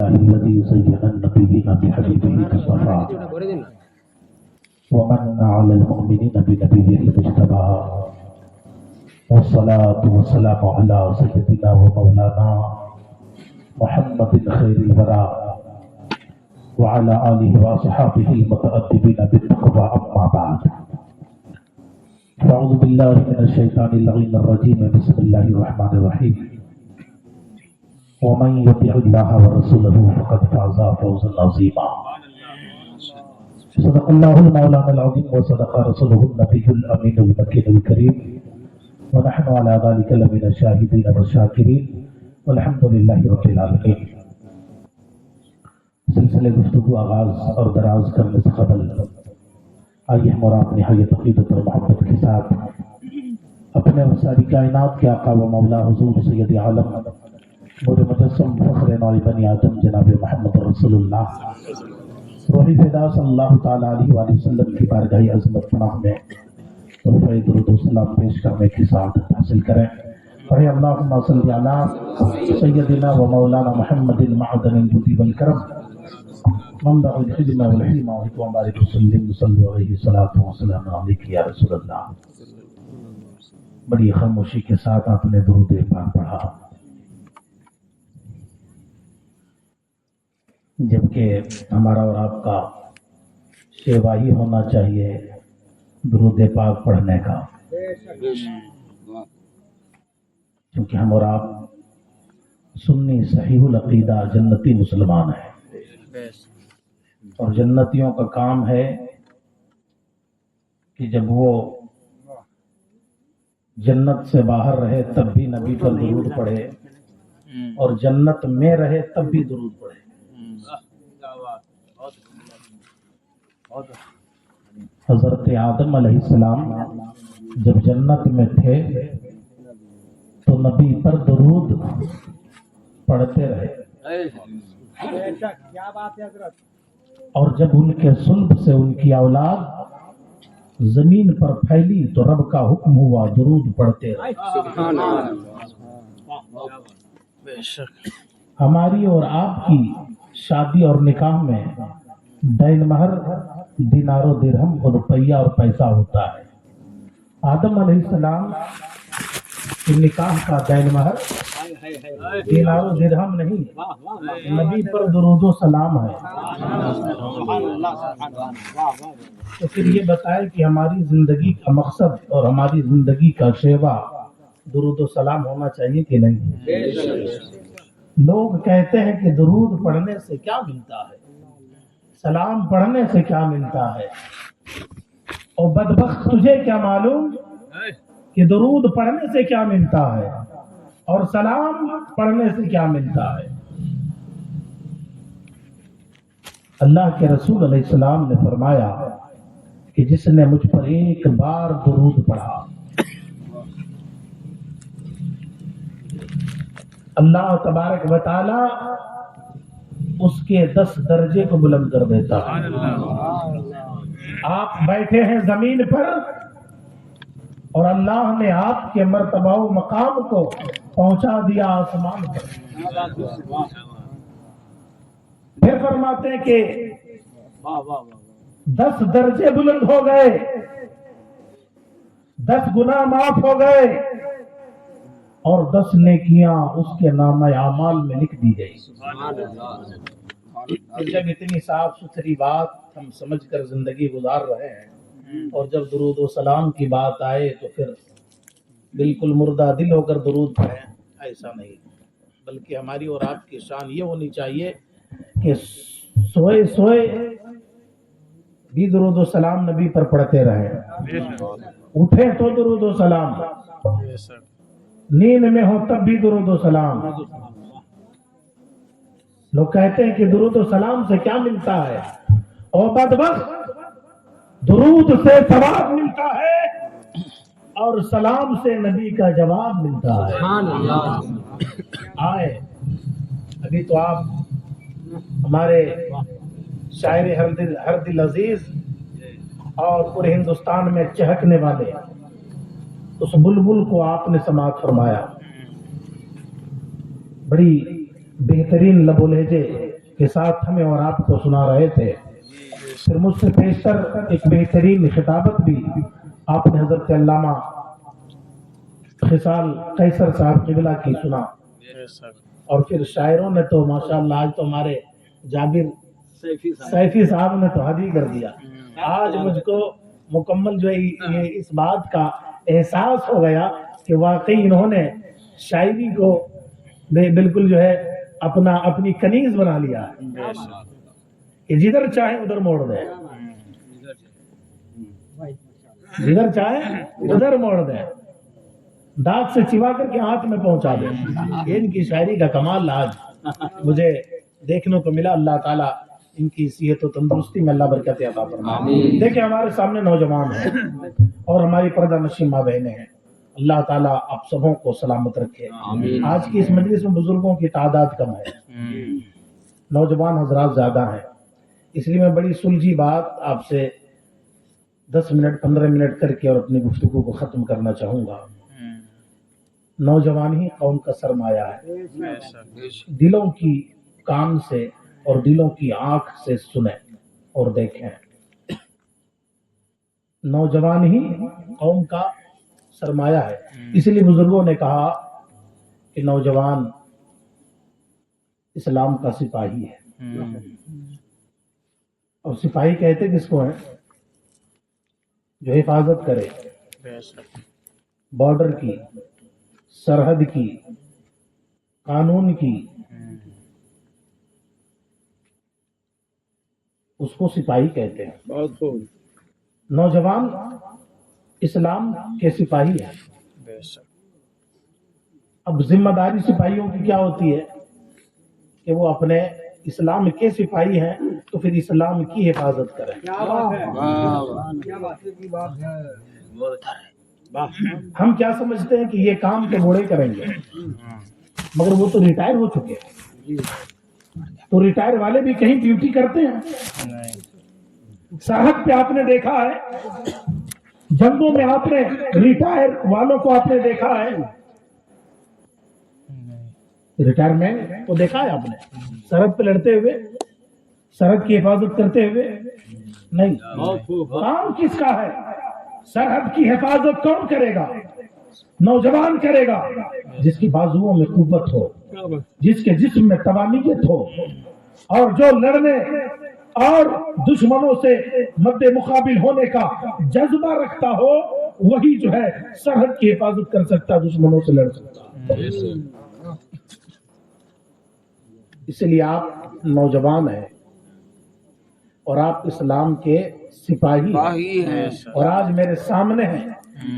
لله الذي زين النبيين بحبيبه المصطفى ومن على المؤمنين بنبيه المجتبى والصلاة والسلام على سيدنا ومولانا محمد خير الورى وعلى آله وصحابه المتأدبين بالتقوى أما بعد أعوذ بالله من الشيطان اللعين الرجيم بسم الله الرحمن الرحيم ومن يطع الله ورسوله فقد فاز فوزا عظيما صدق الله المولانا العظيم وصدق رسوله النبي الأمين المكين الكريم ونحن على ذلك لمن الشاهدين والشاكرين والحمد لله رب العالمين. سلسلے گفتگو آغاز اور دراز کرنے سے قبل آئیے ہم اور آپ نہایت عقیدت اور محبت کے ساتھ اپنے اور ساری کائنات کے آقا و مولا حضور سید عالم نور مجسم فخر نوع بنی آدم جناب محمد رسول اللہ روحی فدا صلی اللہ تعالیٰ علیہ وآلہ وسلم کی بارگاہ عظمت پناہ میں رفع درود و سلام پیش کرنے کی سعادت حاصل کریں. پڑھے اللہم صلی علی سیدنا و مولانا محمد معدن الجود والکرم منبع الخدمہ والحلم و بارک وسلم صلی علیہ الصلاۃ والسلام علیک یا رسول اللہ. بڑی خاموشی کے ساتھ آپ نے درود پاک پڑھا، جبکہ ہمارا اور آپ کا شیوا ہی ہونا چاہیے درود پاک پڑھنے کا، کیونکہ ہم اور آپ سنی صحیح العقیدہ جنتی مسلمان ہیں، اور جنتیوں کا کام ہے کہ جب وہ جنت سے باہر رہے تب بھی نبی پر درود پڑھے اور جنت میں رہے تب بھی درود پڑھے. حضرت آدم علیہ السلام جب جنت میں تھے تو نبی پر درود پڑھتے رہے، اور جب ان کے صلب سے ان کی اولاد زمین پر پھیلی تو رب کا حکم ہوا درود پڑھتے رہے. ہماری اور آپ کی شادی اور نکاح میں دین مہر دینار و درہم اور روپیہ اور پیسہ ہوتا ہے. آدم علیہ السلام کی نکاح کا دین مہر دینار و درہم نہیں، نبی پر درود و سلام ہے. تو پھر یہ بتائے کہ ہماری زندگی کا مقصد اور ہماری زندگی کا شیوا درود و سلام ہونا چاہیے کہ نہیں؟ لوگ کہتے ہیں کہ درود پڑھنے سے کیا ملتا ہے، سلام پڑھنے سے کیا ملتا ہے، اور بدبخت تجھے کیا معلوم کہ درود پڑھنے سے کیا ملتا ہے اور سلام پڑھنے سے کیا ملتا ہے. اللہ کے رسول علیہ السلام نے فرمایا کہ جس نے مجھ پر ایک بار درود پڑھا اللہ تبارک و تعالی اس کے 10 درجے کو بلند کر دیتا ہے. آپ بیٹھے ہیں زمین پر اور اللہ نے آپ کے مرتبہ و مقام کو پہنچا دیا آسمان پر. پھر فرماتے ہیں کہ 10 درجے بلند ہو گئے، 10 گناہ معاف ہو گئے، اور 10 نیکیاں اس کے نامہ اعمال میں لکھ دی گئی. جب اتنی صاف ستھری بات ہم سمجھ کر زندگی گزار رہے ہیں، اور جب درود و سلام کی بات آئے تو پھر بالکل مردہ دل ہو کر درود پڑھیں، ایسا نہیں. بلکہ ہماری اور آپ کی شان یہ ہونی چاہیے کہ سوئے سوئے بھی درود و سلام نبی پر پڑھتے رہیں، اٹھے تو درود و سلام، نیند میں ہو تب بھی درود و سلام. لوگ کہتے ہیں کہ درود و سلام سے کیا ملتا ہے، اور بدبخت درود سے ثواب ملتا ہے اور سلام سے نبی کا جواب ملتا ہے. آئے ابھی تو آپ ہمارے شاعر ہر دل عزیز اور پورے ہندوستان میں چہکنے والے اس بلبل کو آپ نے سماعت فرمایا. بڑی بہترین لب و لہجے کے ساتھ ہمیں اور آپ کو سنا رہے تھے. پھر مجھ سے پیشتر ایک بہترین خطابت بھی آپ نے حضرت علامہ خصال قیصر صاحب قبلہ کی سنا. اور پھر شاعروں نے تو ماشاءاللہ آج تو ہمارے جابر سیفی صاحب نے تو حد ہی کر دیا. آج مجھ کو مکمل جو ہے یہ اس بات کا احساس ہو گیا کہ واقعی انہوں نے شاعری کو بالکل جو ہے اپنی کنیز بنا لیا ہے کہ جدھر چاہے ادھر موڑ دے، جدھر چاہے ادھر موڑ دے، دانت سے چبا کر کے ہاتھ میں پہنچا دے. ان کی شاعری کا کمال آج مجھے دیکھنے کو ملا. اللہ تعالیٰ ان کی صحت و تندرستی میں اللہ برکت عطا فرمائے. دیکھیں ہمارے سامنے نوجوان ہیں اور ہماری پردہ نشین ماں بہنیں ہیں. اللہ تعالیٰ آپ سبوں کو سلامت رکھے. آج کی اس مجلس میں بزرگوں کی تعداد کم ہے، نوجوان حضرات زیادہ ہیں، اس لیے میں بڑی سلجھی بات آپ سے 10 منٹ 15 منٹ کر کے اور اپنی گفتگو کو ختم کرنا چاہوں گا. نوجوان ہی قوم کا سرمایہ ہے. دلوں کی کان سے اور دلوں کی آنکھ سے سنیں اور دیکھیں. نوجوان ہی قوم کا سرمایہ ہے. اس لیے بزرگوں نے کہا کہ نوجوان اسلام کا سپاہی ہے. اور سپاہی کہتے کس کو ہیں؟ جو حفاظت کرے بارڈر کی، سرحد کی، قانون کی، اس کو سپاہی کہتے ہیں. بہت خوب. نوجوان اسلام کے سپاہی ہیں. اب ذمہ داری سپاہیوں کی کیا ہوتی ہے کہ وہ اپنے اسلام کے سپاہی ہیں تو پھر اسلام کی حفاظت کریں. ہم کیا سمجھتے ہیں کہ یہ کام تو بوڑھے کریں گے، مگر وہ تو ریٹائر ہو چکے ہیں. تو ریٹائر والے بھی کہیں ڈیوٹی کرتے ہیں. سرحد پہ آپ نے دیکھا ہے، جنگوں میں آپ نے ریٹائر والوں کو آپ نے دیکھا ہے، ریٹائرمنٹ کو دیکھا ہے آپ نے سرحد پہ لڑتے ہوئے، سرحد کی حفاظت کرتے ہوئے؟ نہیں. کام کس کا ہے؟ سرحد کی حفاظت کون کرے گا؟ نوجوان کرے گا، جس کی بازوؤں میں قوت ہو، جس کے جسم میں توانیت ہو، اور جو لڑنے اور دشمنوں سے مد مقابل ہونے کا جذبہ رکھتا ہو، وہی جو ہے سرحد کی حفاظت کر سکتا، دشمنوں سے لڑ سکتا. اس لیے آپ نوجوان ہیں اور آپ اسلام کے سپاہی ہیں اور آج میرے سامنے ہیں.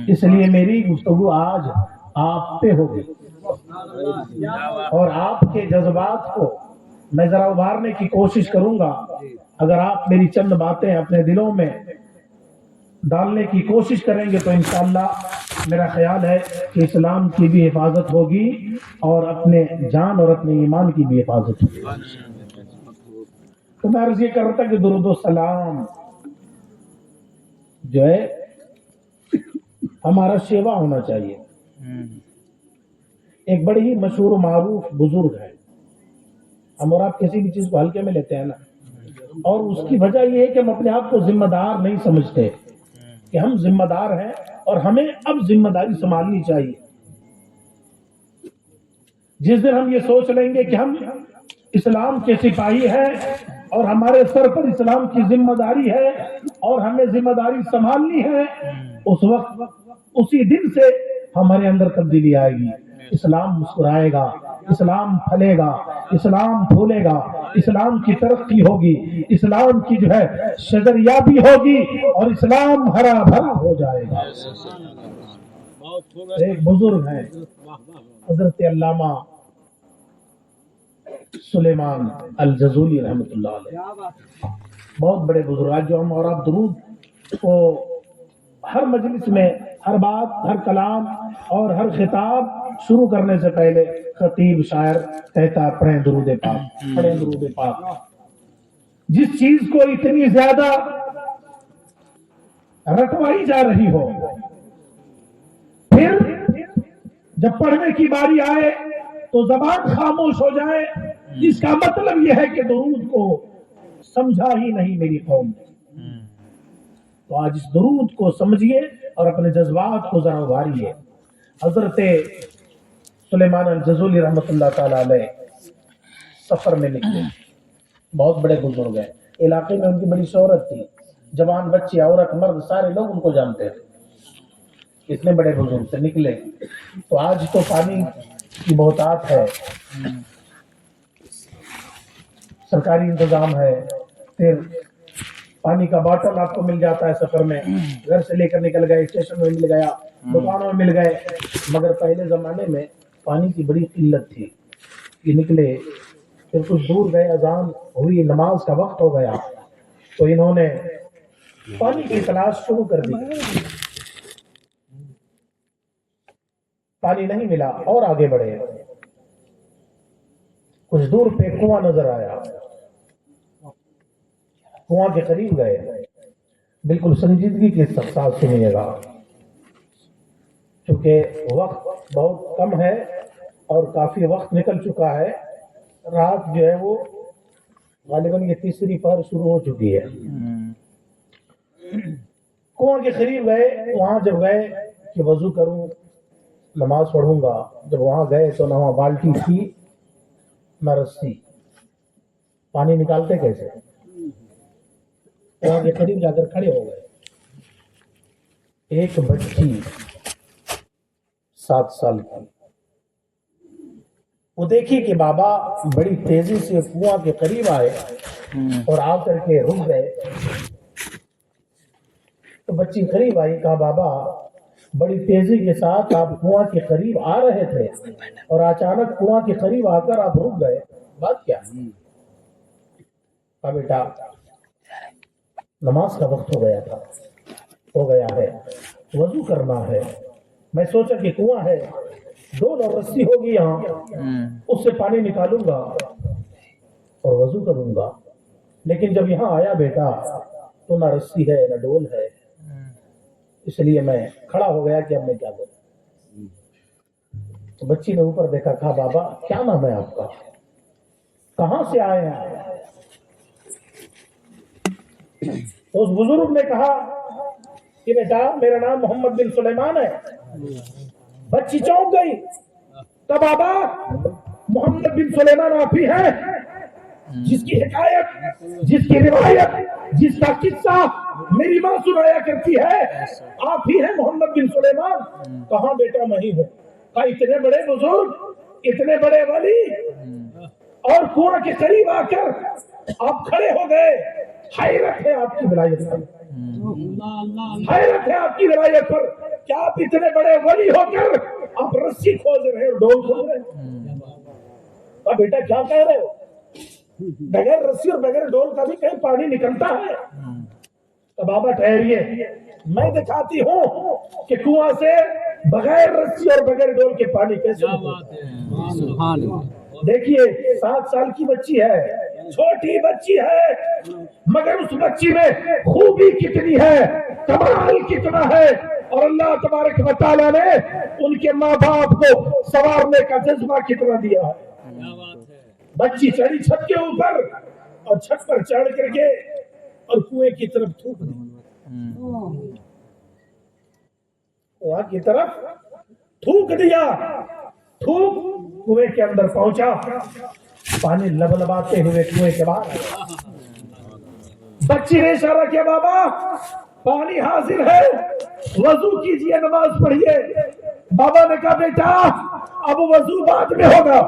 اس لیے میری گفتگو آج آپ پہ ہوگی اور آپ کے جذبات کو میں ذرا ابھارنے کی کوشش کروں گا. اگر آپ میری چند باتیں اپنے دلوں میں ڈالنے کی کوشش کریں گے تو انشاءاللہ میرا خیال ہے کہ اسلام کی بھی حفاظت ہوگی اور اپنے جان اور اپنے ایمان کی بھی حفاظت ہوگی. تو میں عرض یہ کر رہا تھا کہ درود و سلام جو ہے ہمارا شیوا ہونا چاہیے. ایک بڑی ہی مشہور و معروف بزرگ ہے، ہم اور آپ کسی بھی چیز کو ہلکے میں لیتے ہیں نا، اور اس کی وجہ یہ ہے کہ ہم اپنے آپ کو ذمہ دار نہیں سمجھتے کہ ہم ذمہ دار ہیں اور ہمیں اب ذمہ داری سنبھالنی چاہیے. جس دن ہم یہ سوچ لیں گے کہ ہم اسلام کے سپاہی ہیں اور ہمارے سر پر اسلام کی ذمہ داری ہے اور ہمیں ذمہ داری سنبھالنی ہے، اس وقت اسی دن سے ہمارے اندر تبدیلی آئے گی. اسلام مسکرائے گا، اسلام پھلے گا، اسلام پھولے گا، اسلام کی ترقی ہوگی، اسلام کی جو ہے شجریابی ہوگی اور اسلام ہرا بھرا ہو جائے گا. ایک بزرگ ہیں حضرت علامہ سلیمان الجزولی رحمۃ اللہ علیہ، بہت بڑے بزرگ. آج جو ہم اور آپ درود کو ہر مجلس میں ہر بات، ہر کلام اور ہر خطاب شروع کرنے سے پہلے خطیب شاعر کہتا ہے پڑھیں درود پاک، پڑھیں درود پاک. جس چیز کو اتنی زیادہ رٹوائی جا رہی ہو، پھر جب پڑھنے کی باری آئے تو زبان خاموش ہو جائے اس کا مطلب یہ ہے کہ درود کو سمجھا ہی نہیں میری قوم نے. تو آج اس درود کو سمجھیے اور اپنے جذبات کو ذرا ابھاریے. حضرت سلیمان الجزولی رحمۃ اللہ تعالی علیہ سفر میں نکلے. بہت بڑے بزرگ ہیں، علاقے میں ان کی بڑی شہرت تھی. جوان بچے، عورت، مرد، سارے لوگ ان کو جانتے تھے. اتنے بڑے بزرگ سے نکلے. تو آج تو پانی کی بہتات ہے، سرکاری انتظام ہے، پھر پانی کا باٹل آپ کو مل جاتا ہے سفر میں. گھر سے لے کر نکل گئے، اسٹیشن میں مل گیا، دکانوں میں مل گئے. مگر پہلے زمانے میں پانی کی بڑی قلت تھی. یہ نکلے، پھر کچھ دور گئے، اذان ہوئی، نماز کا وقت ہو گیا. تو انہوں نے پانی کی تلاش شروع کر دی. پانی نہیں ملا اور آگے بڑھے. کچھ دور پہ کنواں نظر آیا. کنواں کے قریب گئے. بالکل سنجیدگی کے ساتھ سنیے گا، چونکہ وقت بہت کم ہے اور کافی وقت نکل چکا ہے. رات جو ہے وہ غالباً یہ تیسری پہر شروع ہو چکی ہے. کنواں کے قریب گئے. وہاں جب گئے کہ وضو کروں، نماز پڑھوں گا، جب وہاں گئے تو نہ وہاں بالٹی تھی نہ رسی. پانی نکالتے کیسے؟ کنواں کے قریب جا کر کھڑے ہو گئے. ایک بچی 7 سال کی، وہ دیکھی کہ بابا بڑی تیزی سے کنواں کے قریب آئے اور آ کر کے رک گئے. تو بچی قریب آئی، کہا بابا بڑی تیزی کے ساتھ آپ کنواں کے قریب آ رہے تھے اور اچانک کنواں کے قریب آ کر آپ رک گئے، بات کیا؟ کہا بیٹا نماز کا وقت ہو گیا ہے، وضو کرنا ہے. میں سوچا کہ کنواں ہے، ڈول اور رسی ہوگی یہاں، اس سے پانی نکالوں گا اور وضو کروں گا. لیکن جب یہاں آیا بیٹا تو نہ رسی ہے نہ ڈول ہے، اس لیے میں کھڑا ہو گیا کہ اب میں کیا کروں. تو بچی نے اوپر دیکھا، کہا بابا کیا نام ہے آپ کا، کہاں سے آئے ہیں؟ تو اس بزرگ نے کہا کہ بیٹا میرا نام محمد بن سلیمان ہے. بچی چونک گئی. تو بابا محمد بن سلیمان آپ ہی ہیں جس کی حکایت، جس کی روایت، جس کا قصہ میری ماں سنایا کرتی ہے، آپ ہی ہیں محمد بن سلیمان؟ کہاں بیٹا میں ہی ہوں. کہا اتنے بڑے بزرگ، اتنے بڑے ولی، اور کنواں کے قریب آ کر آپ کھڑے ہو گئے. حیرت ہے آپ کی ولایت پر، حیرت ہے آپ کی ولایت پر کہ آپ اتنے بڑے ولی ہو کر آپ رسی کھول رہے ہو، ڈول کھول رہے ہو. بیٹا کیا کہہ رہے ہو؟ بغیر رسی اور بغیر ڈول کا بھی کہیں پانی نکلتا ہے؟ تو بابا ٹھہریے، میں دکھاتی ہوں کہ کنواں سے بغیر رسی اور بغیر ڈول کے پانی کیسے نکلتا ہے. دیکھیے 7 سال کی بچی ہے، چھوٹی بچی ہے، مگر اس بچی میں خوبی کتنی ہے، کمال کتنا ہے. اور اللہ تبارک و تعالیٰ نے ان کے ماں باپ کو سنوارنے کا جذبہ کتنا دیا ہے. بچی چڑھی چھت کے اوپر اور چھت پر چڑھ کر کے اور کنویں کی طرف تھوک دی. کنواں کی طرف تھوک دیا. تھوک کنویں کے اندر پہنچا، پانی لبلباتے ہوئے کنویں کے باہر. بچی نے اشارہ کیا بابا پانی حاضر ہے، وضو کیجئے، نماز پڑھیے. بابا نے کہا بیٹا اب وضو بعد میں ہوگا،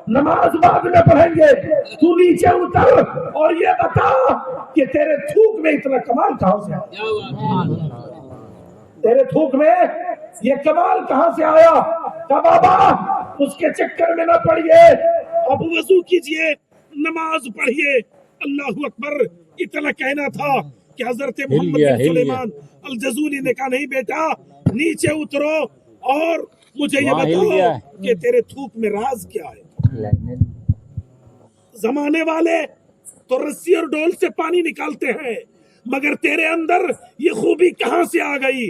نماز بعد میں پڑھیں گے. تو نیچے اتر اور یہ بتا کہ تیرے تھوک میں اتنا کمال کہاں سے آیا؟ تیرے تھوک میں یہ کمال کہاں سے آیا؟ کہ بابا اس کے چکر میں نہ پڑھیے، اب وضو کیجئے، نماز پڑھیے. اللہ اکبر. اتنا کہنا تھا کہ حضرت محمد بن سلیمان الجزولی نے کہا نہیں بیٹا نیچے اترو اور مجھے یہ بتاؤ کہ تیرے تھوک میں راز کیا ہے. زمانے والے تو رسی اور ڈول سے پانی نکالتے ہیں، مگر تیرے اندر یہ خوبی کہاں سے آ گئی؟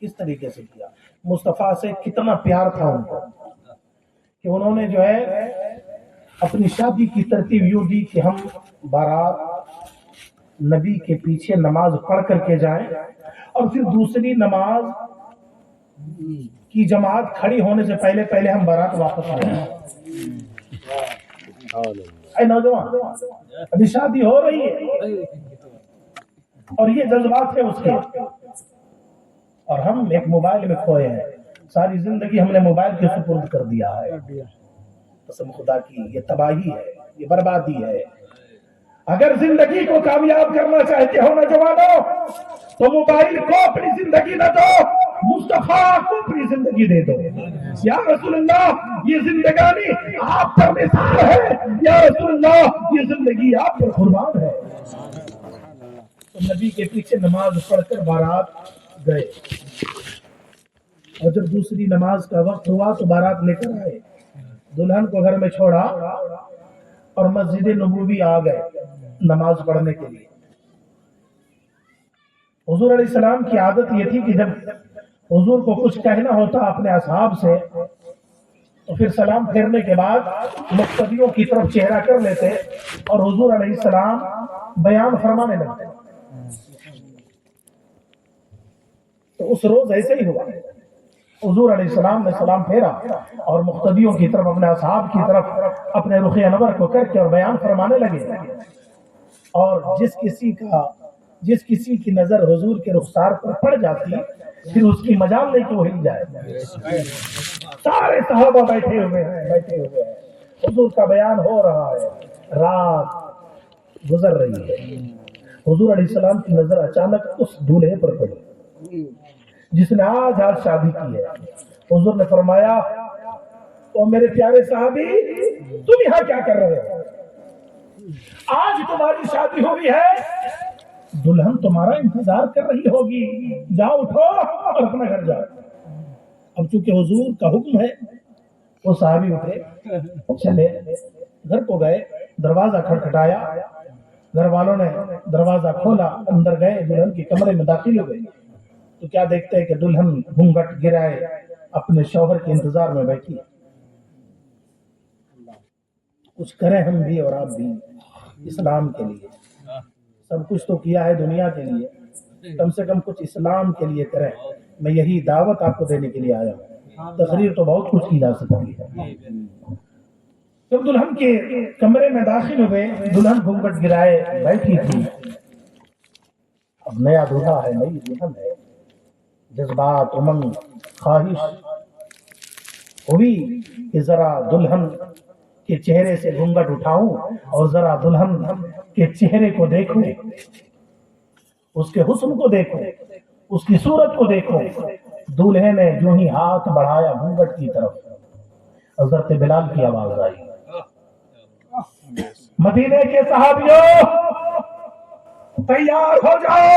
کس طریقے سے کیا؟ مصطفیٰ سے کتنا پیار تھا ان کو کہ انہوں نے جو ہے اپنی شادی کی ترتیب یوں دی کہ ہم بارات نبی کے پیچھے نماز پڑھ کر کے جائیں اور پھر دوسری نماز کی جماعت کھڑی ہونے سے پہلے پہلے ہم بارات واپس آئیں۔ اے نوجوان، ابھی شادی ہو رہی ہے اور یہ جذبات ہے اس کے، اور ہم ایک موبائل میں کھوئے ہیں، ساری زندگی ہم نے موبائل کے سپرد کر دیا ہے۔ قسم خدا کی یہ تباہی ہے، یہ بربادی ہے۔ اگر زندگی کو کامیاب کرنا چاہتے ہو نوجوانوں تو موبائل کو اپنی زندگی نہ دو، مصطفیٰ کو اپنی زندگی دے دو۔ یا رسول اللہ یہ زندگانی آپ پر نثار ہے، یا رسول اللہ یہ زندگی آپ پر قربان ہے۔ تو نبی کے پیچھے نماز پڑھ کر بارات گئے، اور جب دوسری نماز کا وقت ہوا تو بارات لے کر آئے، دلہن کو گھر میں چھوڑا اور مسجد نبوی آ گئے نماز پڑھنے کے لیے۔ حضور علیہ السلام کی عادت یہ تھی کہ جب حضور کو کچھ کہنا ہوتا اپنے اصحاب سے تو پھر سلام پھیرنے کے بعد مقتدیوں کی طرف چہرہ کر لیتے اور حضور علیہ السلام بیان فرمانے لگتے۔ تو اس روز ایسے ہی ہوا، حضور علیہ السلام نے سلام پھیرا اور مقتدیوں کی طرف اپنے اصحاب کی طرف اپنے رخ انور کو کر کے اور بیان فرمانے لگے، اور جس کسی کی نظر حضور کے رخسار پر پڑ جاتی پھر اس کی مجال نہیں کہ وہ ہل جائے۔ سارے صحابہ بیٹھے ہوئے ہیں، حضور کا بیان ہو رہا ہے، رات گزر رہی ہے، حضور علیہ السلام کی نظر اچانک اس دولہے پر پڑی جس نے آج شادی کی ہے۔ حضور نے فرمایا، او میرے پیارے صحابی، تم یہاں کیا کر رہے ہو؟ آج تمہاری شادی ہوئی ہے، دلہن تمہارا انتظار کر رہی ہوگی، جاؤ اٹھو اور اپنا گھر جاؤ۔ اب چونکہ حضور کا حکم ہے، وہ صحابی اٹھے، چلے گھر کو گئے، دروازہ کھٹکھٹایا، گھر والوں نے دروازہ کھولا، اندر گئے، دلہن کے کمرے میں داخل ہو گئے تو کیا دیکھتے ہیں کہ دلہن گھونگھٹ گرائے اپنے شوہر کے انتظار میں بیٹھی ہے۔ کچھ کریں ہم بھی اور آپ بھی اسلام کے لیے، سب کچھ تو کیا ہے دنیا کے لیے، کم سے کم کچھ اسلام کے لیے کریں۔ میں یہی دعوت آپ کو دینے کے لیے آیا ہوں، تقریر تو بہت کچھ کی جا سکتی ہے۔ جب دلہن کے کمرے میں داخل ہوئے، دلہن گھونگھٹ گرائے بیٹھی تھی۔ اب نیا دلہا ہے، نئی دلہن ہے، جذبات، امنگ، خواہش ہوئی کہ ذرا دلہن کے چہرے سے گھونگھٹ اٹھاؤں اور ذرا دلہن کے چہرے کو دیکھوں، اس کے حسن کو دیکھوں، اس کی صورت کو دیکھوں۔ دولہے نے جو ہی ہاتھ بڑھایا گھونگھٹ کی طرف، حضرت بلال کی آواز آئی، مدینے کے صحابیوں تیار ہو جاؤ،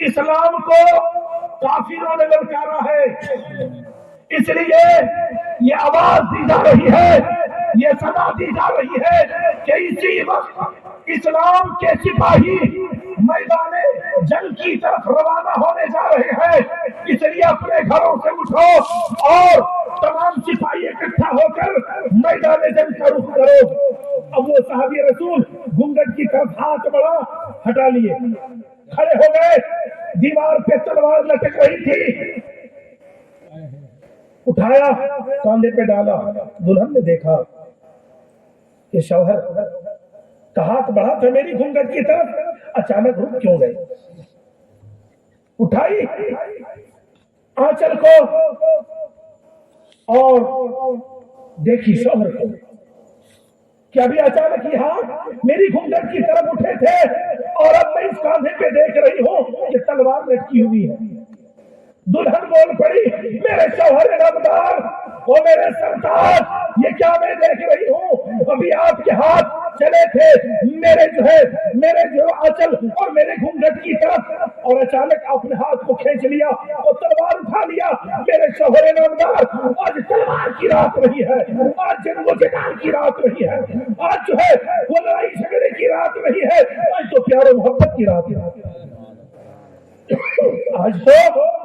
اسلام کو کافروں نے للکارا ہے، اس لیے یہ آواز دی جا رہی ہے، یہ صدا دی جا رہی ہے کہ اسی وقت اسلام کے سپاہی میدان جنگ کی طرف روانہ ہونے جا رہے ہیں۔ اس لیے اپنے گھروں سے اٹھو اور تمام سپاہی اکٹھا ہو کر میدان جنگ کا رخ کرو۔ اب وہ صحابی رسول گھونگھٹ کی طرف ہاتھ بڑھا، ہٹا لیے، کھڑے ہو گئے، دیوار پہ تلوار لٹک رہی تھی، اٹھایا، کاندھے پہ ڈالا۔ دلہن نے دیکھا کہ شوہر کا ہاتھ بڑھا تھا میری گھونگھٹ کی طرف، اچانک رک کیوں گئے؟ اٹھائی آنچل کو اور دیکھی شوہر کو کہ ابھی اچانک ہی ہاتھ میری گھونگھٹ کی طرف اٹھے تھے اور اب میں اس کاندھے پہ دیکھ رہی ہوں کہ تلوار لٹکی ہوئی ہے۔ دلہن بول پڑی، میرے شوہر نامدار، وہ میرے سرتاج، یہ کیا میں دیکھ رہی ہوں؟ ابھی آپ کے ہاتھ چلے تھے میرے جو آنچل اور میرے گھونگھٹ کی طرف، اور اچانک اپنے ہاتھ کو کھینچ لیا اور تلوار اٹھا لیا۔ میرے شوہر نامدار، آج تلوار کی رات نہیں ہے، آج جنگ و جدال کی رات نہیں ہے، آج جو ہے وہ لڑائی جھگڑے کی رات نہیں ہے، آج تو پیار و محبت کی رات ہے، آج تو